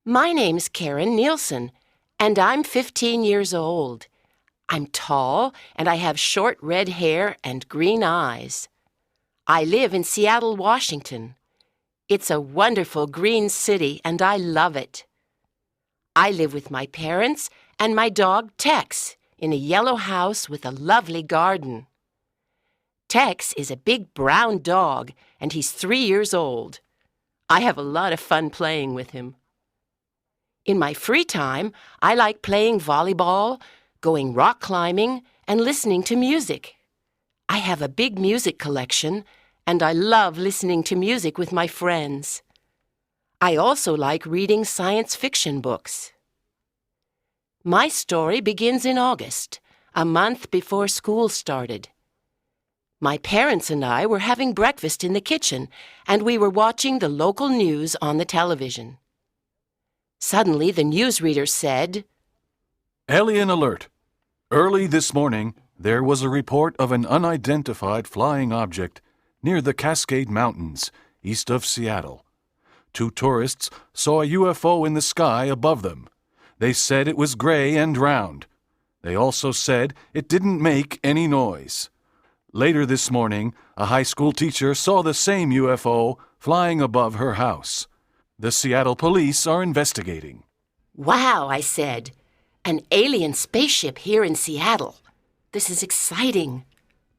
My name's Karen Nielsen, and I'm 15 years old. I'm tall, and I have short red hair and green eyes. I live in Seattle, Washington. It's a wonderful green city, and I love it. I live with my parents and my dog Tex in a yellow house with a lovely garden. Tex is a big brown dog, and he's 3 years old. I have a lot of fun playing with him. In my free time, I like playing volleyball, going rock climbing, and listening to music. I have a big music collection, and I love listening to music with my friends. I also like reading science fiction books. My story begins in August, a month before school started. My parents and I were having breakfast in the kitchen, and we were watching the local news on the television. Suddenly, the newsreader said, "Alien alert! Early this morning, there was a report of an unidentified flying object near the Cascade Mountains, east of Seattle. 2 tourists saw a UFO in the sky above them. They said it was gray and round. They also said it didn't make any noise. Later this morning, a high school teacher saw the same UFO flying above her house. The Seattle police are investigating." "Wow," I said. "An alien spaceship here in Seattle. This is exciting."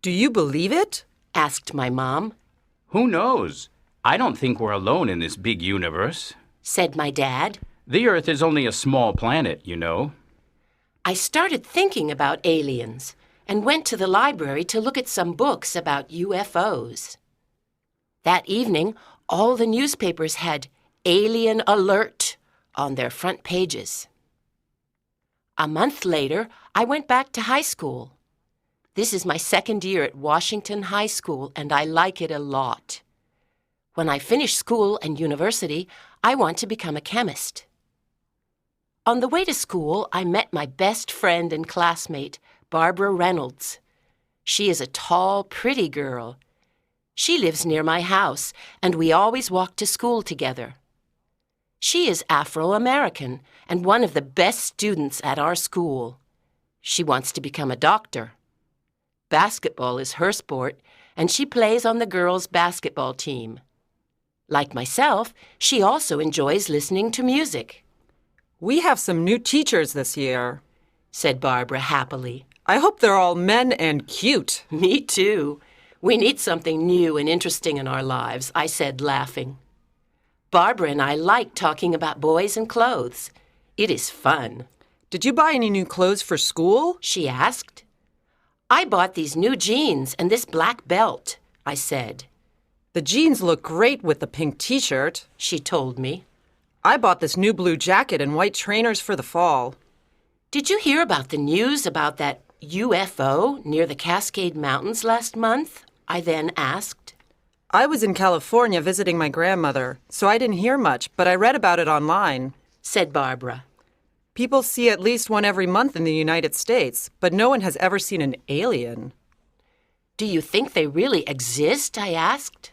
Do you believe it? Asked my mom. Who knows? I don't think we're alone in this big universe. Said my dad. The Earth is only a small planet, you know. I started thinking about aliens and went to the library to look at some books about UFOs. That evening, all the newspapers had "Alien Alert" on their front pages. A month later, I went back to high school. This is my 2nd year at Washington High School, and I like it a lot. When I finish school and university, I want to become a chemist. On the way to school, I met my best friend and classmate, Barbara Reynolds. She is a tall, pretty girl. She lives near my house, and we always walk to school together. She is Afro-American and one of the best students at our school. She wants to become a doctor. Basketball is her sport, and she plays on the girls' basketball team. Like myself, she also enjoys listening to music. We have some new teachers this year, said Barbara happily. I hope they're all men and cute. Me too. We need something new and interesting in our lives, I said, laughing. Barbara and I like talking about boys and clothes. It is fun. Did you buy any new clothes for school? She asked. I bought these new jeans and this black belt, I said. The jeans look great with the pink t-shirt, she told me. I bought this new blue jacket and white trainers for the fall. Did you hear about the news about that UFO near the Cascade Mountains last month? I then asked. I was in California visiting my grandmother, so I didn't hear much, but I read about it online, said Barbara. People see at least one every month in the United States, but no one has ever seen an alien. Do you think they really exist? I asked.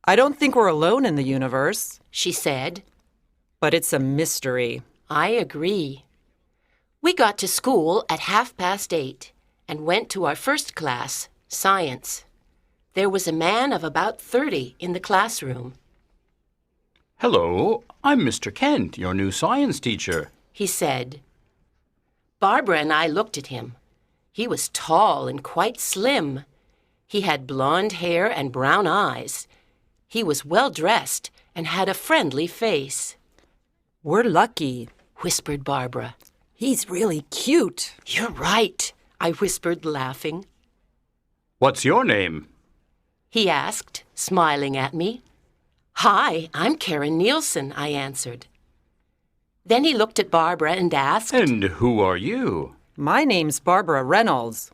I don't think we're alone in the universe, she said. But it's a mystery. I agree. We got to school at 8:30 and went to our first class, science. There was a man of about 30 in the classroom. Hello, I'm Mr. Kent, your new science teacher, he said. Barbara and I looked at him. He was tall and quite slim. He had blonde hair and brown eyes. He was well-dressed and had a friendly face. We're lucky, whispered Barbara. He's really cute. You're right, I whispered, laughing. What's your name? He asked, smiling at me. Hi, I'm Karen Nielsen, I answered. Then he looked at Barbara and asked, And who are you? My name's Barbara Reynolds.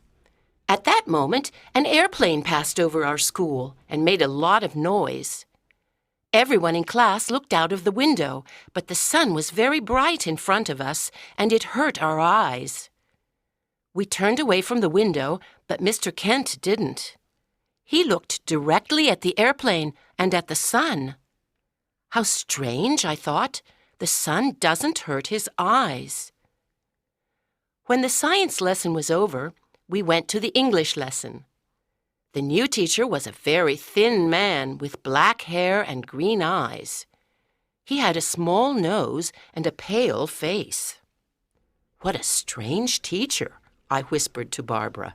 At that moment, an airplane passed over our school and made a lot of noise. Everyone in class looked out of the window, but the sun was very bright in front of us, and it hurt our eyes. We turned away from the window, but Mr. Kent didn't. He looked directly at the airplane and at the sun. How strange, I thought. The sun doesn't hurt his eyes. When the science lesson was over, we went to the English lesson. The new teacher was a very thin man with black hair and green eyes. He had a small nose and a pale face. "What a strange teacher," I whispered to Barbara.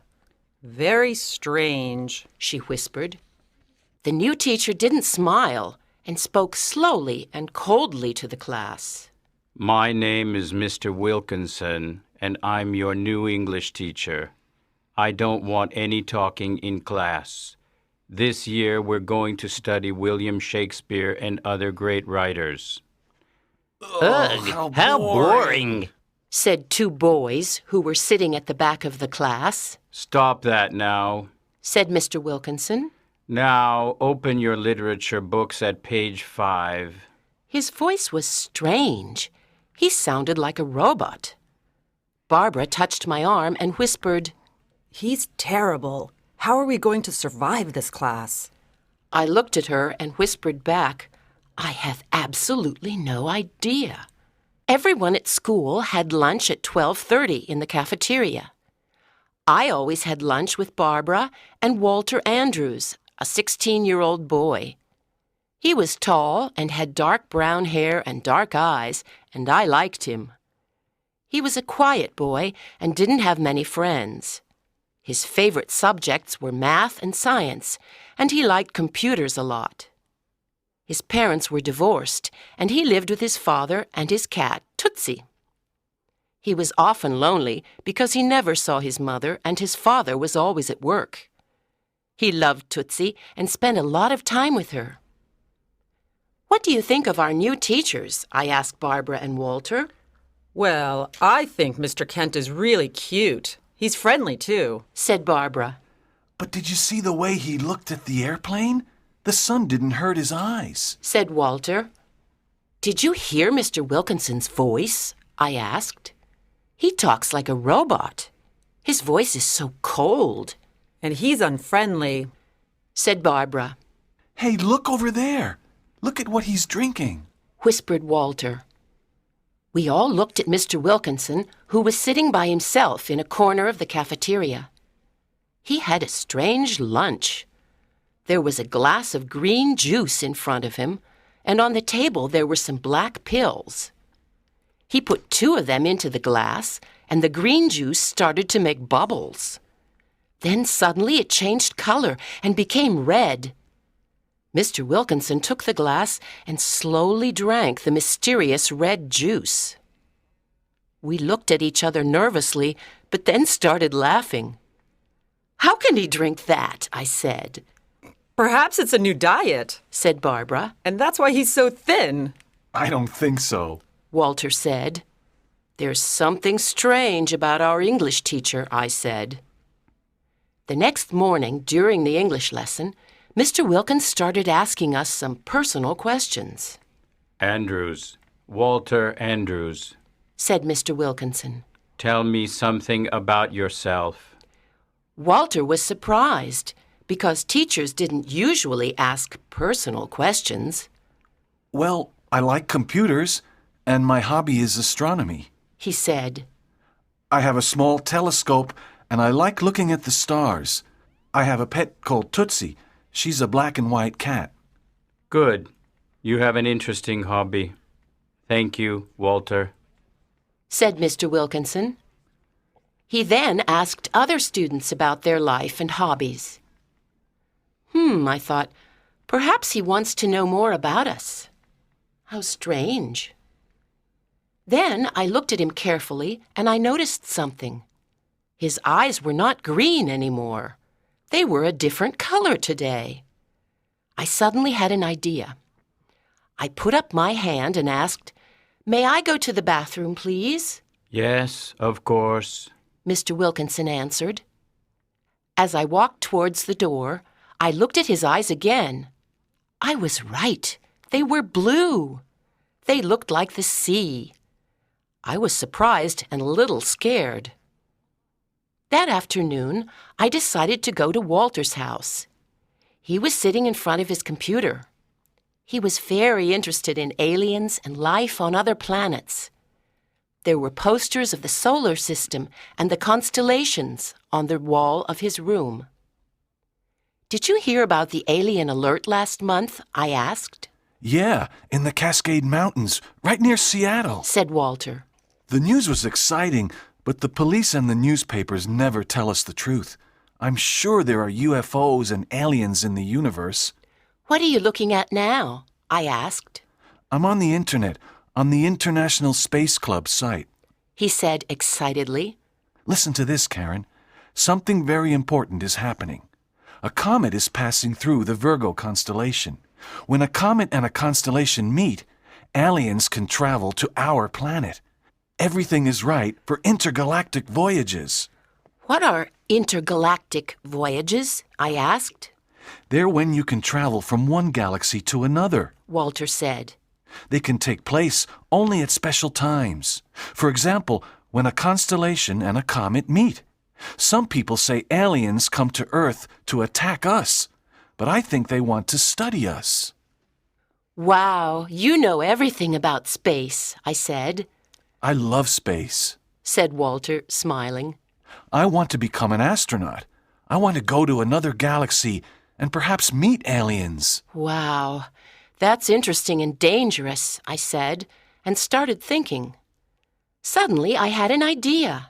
Very strange, she whispered. The new teacher didn't smile and spoke slowly and coldly to the class. My name is Mr. Wilkinson, and I'm your new English teacher. I don't want any talking in class. This year we're going to study William Shakespeare and other great writers. Ugh, how boring, said two boys who were sitting at the back of the class. Stop that now, said Mr. Wilkinson. Now open your literature books at page 5. His voice was strange. He sounded like a robot. Barbara touched my arm and whispered, He's terrible. How are we going to survive this class? I looked at her and whispered back, I have absolutely no idea. Everyone at school had lunch at 12:30 in the cafeteria. I always had lunch with Barbara and Walter Andrews, a 16-year-old boy. He was tall and had dark brown hair and dark eyes, and I liked him. He was a quiet boy and didn't have many friends. His favorite subjects were math and science, and he liked computers a lot. His parents were divorced, and he lived with his father and his cat, Tootsie. He was often lonely because he never saw his mother, and his father was always at work. He loved Tootsie and spent a lot of time with her. What do you think of our new teachers? I asked Barbara and Walter. Well, I think Mr. Kent is really cute. He's friendly, too, said Barbara. But did you see the way he looked at the airplane? The sun didn't hurt his eyes, said Walter. Did you hear Mr. Wilkinson's voice? I asked. He talks like a robot. His voice is so cold. And he's unfriendly, said Barbara. Hey, look over there. Look at what he's drinking, whispered Walter. We all looked at Mr. Wilkinson, who was sitting by himself in a corner of the cafeteria. He had a strange lunch. There was a glass of green juice in front of him, and on the table there were some black pills. He put 2 of them into the glass, and the green juice started to make bubbles. Then suddenly it changed color and became red. Mr. Wilkinson took the glass and slowly drank the mysterious red juice. We looked at each other nervously, but then started laughing. How can he drink that? I said. Perhaps it's a new diet, said Barbara. And that's why he's so thin. I don't think so, Walter said. There's something strange about our English teacher, I said. The next morning, during the English lesson, Mr. Wilkins started asking us some personal questions. Andrews, Walter Andrews, said Mr. Wilkinson. Tell me something about yourself. Walter was surprised because teachers didn't usually ask personal questions. Well, I like computers, and my hobby is astronomy, he said. I have a small telescope, and I like looking at the stars. I have a pet called Tootsie. She's a black and white cat. Good. You have an interesting hobby. Thank you, Walter, said Mr. Wilkinson. He then asked other students about their life and hobbies. I thought, perhaps he wants to know more about us. How strange. Then I looked at him carefully and I noticed something. His eyes were not green anymore. They were a different color today. I suddenly had an idea. I put up my hand and asked, May I go to the bathroom, please? Yes, of course, Mr. Wilkinson answered. As I walked towards the door, I looked at his eyes again. I was right. They were blue. They looked like the sea. I was surprised and a little scared. That afternoon, I decided to go to Walter's house. He was sitting in front of his computer. He was very interested in aliens and life on other planets. There were posters of the solar system and the constellations on the wall of his room. "Did you hear about the alien alert last month?" I asked. Yeah, in the Cascade Mountains, right near Seattle, said Walter. The news was exciting, but the police and the newspapers never tell us the truth. I'm sure there are UFOs and aliens in the universe. "What are you looking at now?" I asked. I'm on the internet, on the International Space Club site, he said excitedly. Listen to this, Karen. Something very important is happening. A comet is passing through the Virgo constellation. When a comet and a constellation meet, aliens can travel to our planet. Everything is right for intergalactic voyages. "What are intergalactic voyages?" I asked. They're when you can travel from one galaxy to another, Walter said. They can take place only at special times. For example, when a constellation and a comet meet. Some people say aliens come to Earth to attack us, but I think they want to study us. "Wow, you know everything about space," I said. I love space, said Walter, smiling. I want to become an astronaut. I want to go to another galaxy and perhaps meet aliens. "Wow, that's interesting and dangerous," I said, and started thinking. Suddenly, I had an idea.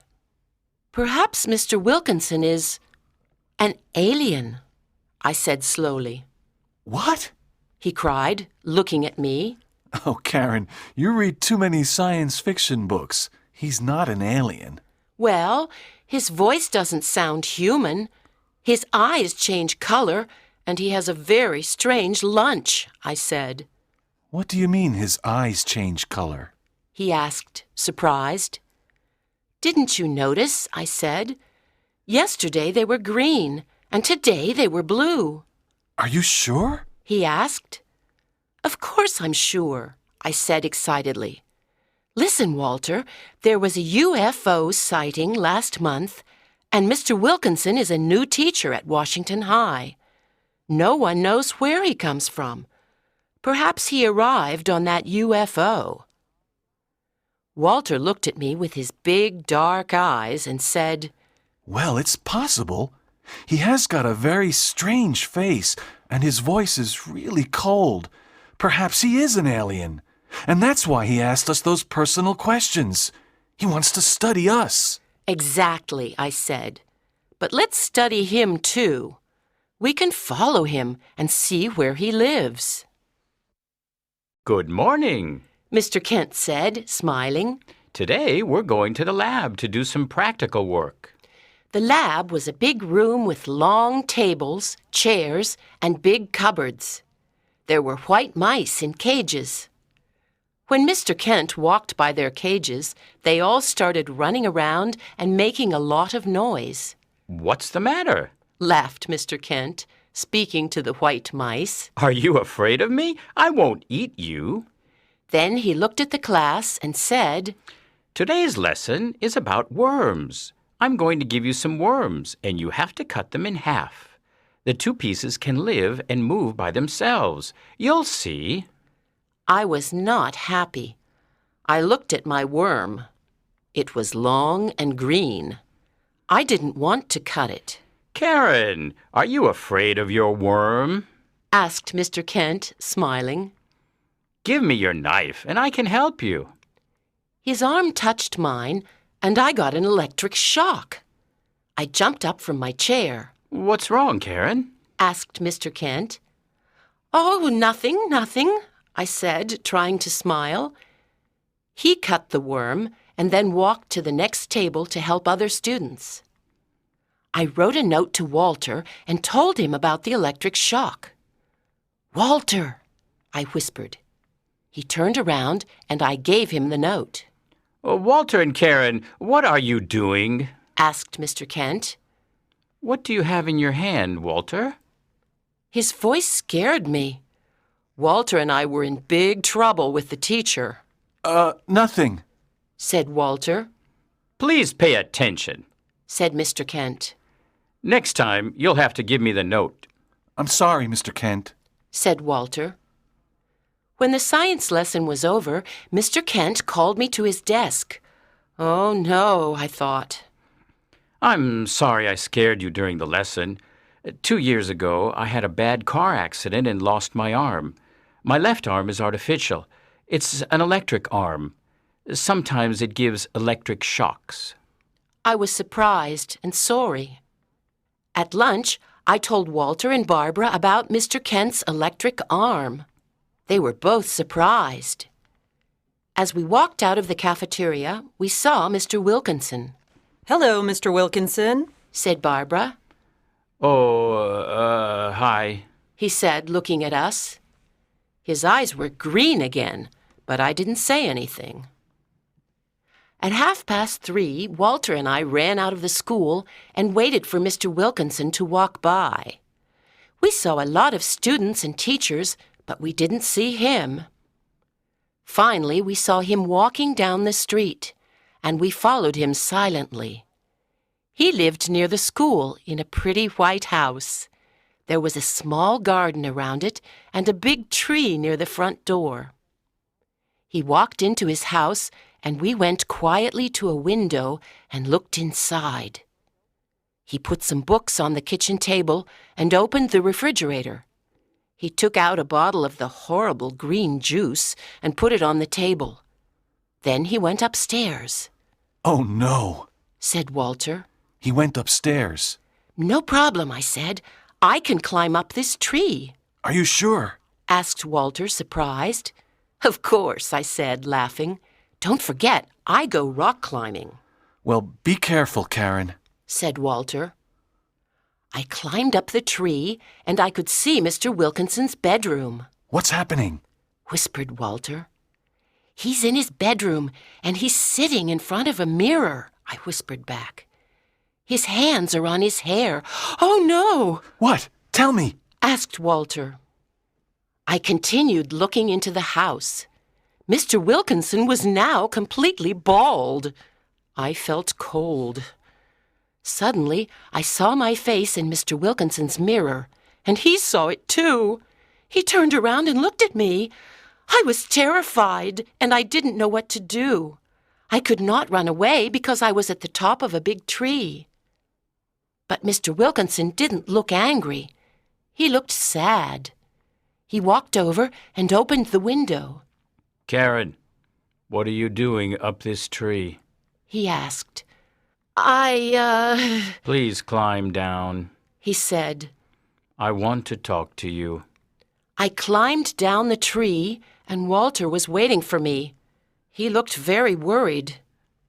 "Perhaps Mr. Wilkinson is an alien," I said slowly. What? He cried, looking at me. Oh, Karen, you read too many science fiction books. He's not an alien. "Well, his voice doesn't sound human. His eyes change color, and he has a very strange lunch," I said. What do you mean his eyes change color? He asked, surprised. "Didn't you notice?" I said. "Yesterday they were green, and today they were blue." Are you sure? He asked. "Of course I'm sure," I said excitedly. "Listen, Walter, there was a UFO sighting last month, and Mr. Wilkinson is a new teacher at Washington High. No one knows where he comes from. Perhaps he arrived on that UFO." Walter looked at me with his big, dark eyes and said, Well, it's possible. He has got a very strange face, and his voice is really cold. Perhaps he is an alien. And that's why he asked us those personal questions. He wants to study us. "Exactly," I said. "But let's study him too. We can follow him and see where he lives." Good morning. Mr. Kent said, smiling. Today we're going to the lab to do some practical work. The lab was a big room with long tables, chairs, and big cupboards. There were white mice in cages. When Mr. Kent walked by their cages, they all started running around and making a lot of noise. What's the matter? Laughed Mr. Kent, speaking to the white mice. Are you afraid of me? I won't eat you. Then he looked at the class and said, Today's lesson is about worms. I'm going to give you some worms, and you have to cut them in half. The two pieces can live and move by themselves. You'll see. I was not happy. I looked at my worm. It was long and green. I didn't want to cut it. Karen, are you afraid of your worm? Asked Mr. Kent, smiling. Give me your knife, and I can help you. His arm touched mine, and I got an electric shock. I jumped up from my chair. What's wrong, Karen? Asked Mr. Kent. "Oh, nothing, I said, trying to smile. He cut the worm and then walked to the next table to help other students. I wrote a note to Walter and told him about the electric shock. "Walter," I whispered. He turned around and I gave him the note. Walter and Karen, what are you doing? Asked Mr. Kent. What do you have in your hand, Walter? His voice scared me. Walter and I were in big trouble with the teacher. Nothing, said Walter. Please pay attention, said Mr. Kent. Next time, you'll have to give me the note. I'm sorry, Mr. Kent, said Walter. When the science lesson was over, Mr. Kent called me to his desk. Oh, no, I thought. I'm sorry I scared you during the lesson. 2 years ago, I had a bad car accident and lost my arm. My left arm is artificial. It's an electric arm. Sometimes it gives electric shocks. I was surprised and sorry. At lunch, I told Walter and Barbara about Mr. Kent's electric arm. They were both surprised. As we walked out of the cafeteria, we saw Mr. Wilkinson. Hello, Mr. Wilkinson, said Barbara. Oh, hi. He said, looking at us. His eyes were green again, but I didn't say anything. At 3:30, Walter and I ran out of the school and waited for Mr. Wilkinson to walk by. We saw a lot of students and teachers, but we didn't see him. Finally, we saw him walking down the street, and we followed him silently. He lived near the school in a pretty white house. There was a small garden around it and a big tree near the front door. He walked into his house, and we went quietly to a window and looked inside. He put some books on the kitchen table and opened the refrigerator. He took out a bottle of the horrible green juice and put it on the table. Then he went upstairs. Oh, no, said Walter. he went upstairs. No problem, I said. I can climb up this tree. Are you sure? Asked Walter, surprised. Of course, I said, laughing. Don't forget, I go rock climbing. Well, be careful, Karen, said Walter. I climbed up the tree, and I could see Mr. Wilkinson's bedroom. What's happening? Whispered Walter. He's in his bedroom, and he's sitting in front of a mirror, I whispered back. His hands are on his hair. Oh, no! What? Tell me. Asked Walter. I continued looking into the house. Mr. Wilkinson was now completely bald. I felt cold. Suddenly, I saw my face in Mr. Wilkinson's mirror, and he saw it too. He turned around and looked at me. I was terrified, and I didn't know what to do. I could not run away because I was at the top of a big tree. But Mr. Wilkinson didn't look angry. He looked sad. He walked over and opened the window. Karen, what are you doing up this tree? He asked. Please climb down, he said. I want to talk to you. I climbed down the tree, and Walter was waiting for me. He looked very worried.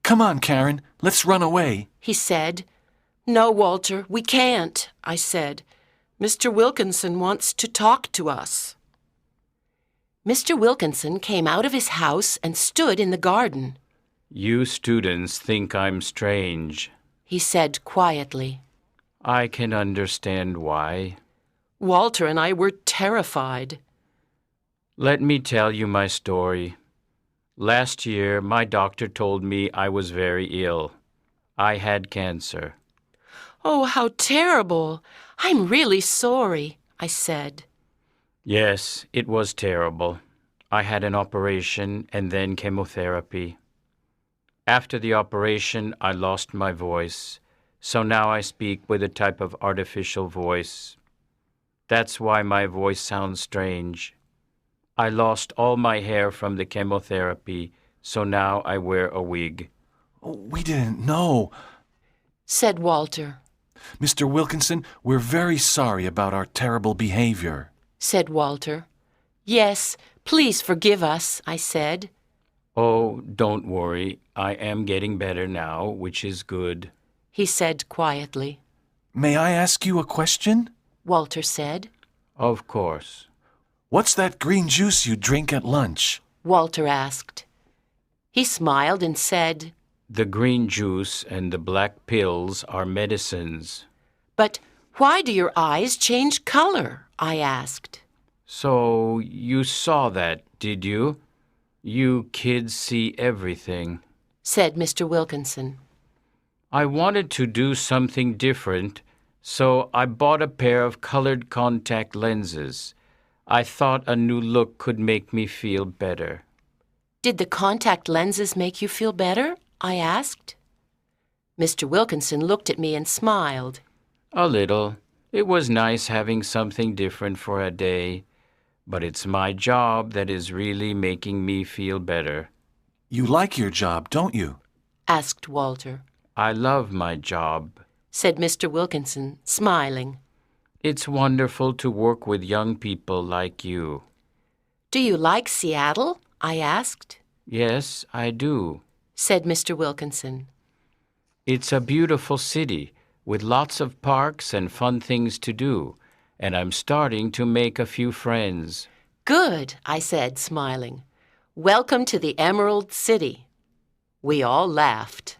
Come on, Karen, let's run away, he said. No, Walter, we can't, I said. Mr. Wilkinson wants to talk to us. Mr. Wilkinson came out of his house and stood in the garden. You students think I'm strange, he said quietly. I can understand why. Walter and I were terrified. Let me tell you my story. Last year, my doctor told me I was very ill. I had cancer. Oh, how terrible! I'm really sorry, I said. Yes, it was terrible. I had an operation and then chemotherapy. After the operation, I lost my voice, so now I speak with a type of artificial voice. That's why my voice sounds strange. I lost all my hair from the chemotherapy, so now I wear a wig. Oh, we didn't know, said Walter. Mr. Wilkinson, we're very sorry about our terrible behavior, said Walter. Yes, please forgive us, I said. Oh, don't worry. I am getting better now, which is good, he said quietly. May I ask you a question? Walter said. Of course. What's that green juice you drink at lunch? Walter asked. He smiled and said, The green juice and the black pills are medicines. But why do your eyes change color? I asked. So you saw that, did you? You kids see everything, said Mr. Wilkinson. I wanted to do something different, so I bought a pair of colored contact lenses. I thought a new look could make me feel better. Did the contact lenses make you feel better? I asked. Mr. Wilkinson looked at me and smiled. A little. It was nice having something different for a day, but it's my job that is really making me feel better. You like your job, don't you? Asked Walter. I love my job, said Mr. Wilkinson, smiling. It's wonderful to work with young people like you. Do you like Seattle? I asked. Yes, I do, said Mr. Wilkinson. It's a beautiful city with lots of parks and fun things to do, and I'm starting to make a few friends. Good, I said, smiling. Welcome to the Emerald City. We all laughed.